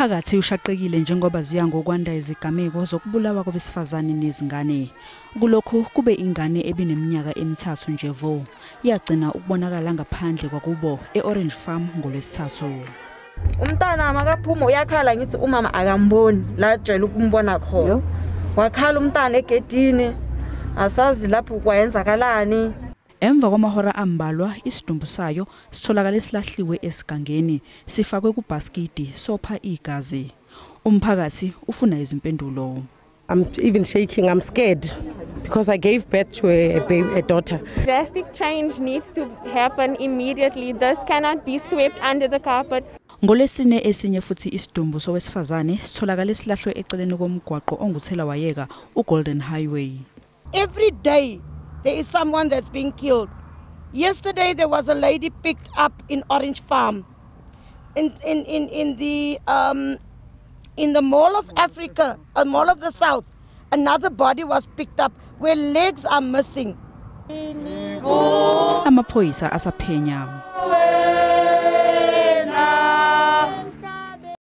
Umphakathi ushaqekile njengoba ziya ngokwanda izigameko zokubulawa kwabesifazane nezingane. Kulokhu kube ingane ebineminyaka emithathu nje vo yagcina ukubonakala ngaphandle kwakubo eOrange farm ngolwesithathu. Umntana makaphuma uyakhala ngithi umama akamboni la jwayele ukumbona khona. Wakhala umntana egedini asazi lapho kwayenzakalani. Emva kwamahora ambalwa isidumbu sayo sitholakale silahliwe esigangeni sifakwe kubhaskidi sopha igazi. Umphakathi ufuna izimpendulo. I'm even shaking, I'm scared because I gave birth to a daughter. Drastic change needs to happen immediately. This cannot be swept under the carpet. Ngolesine esinye futhi isidumbu sowesifazane sitholakale silahlwe eqeleni komgwaqo onguthelawayeka uGolden highway. Every day there is someone that's being killed. Yesterday there was a lady picked up in Orange Farm. In the Mall of Africa, a Mall of the South, another body was picked up where legs are missing. Amaphoyisa asaphenya.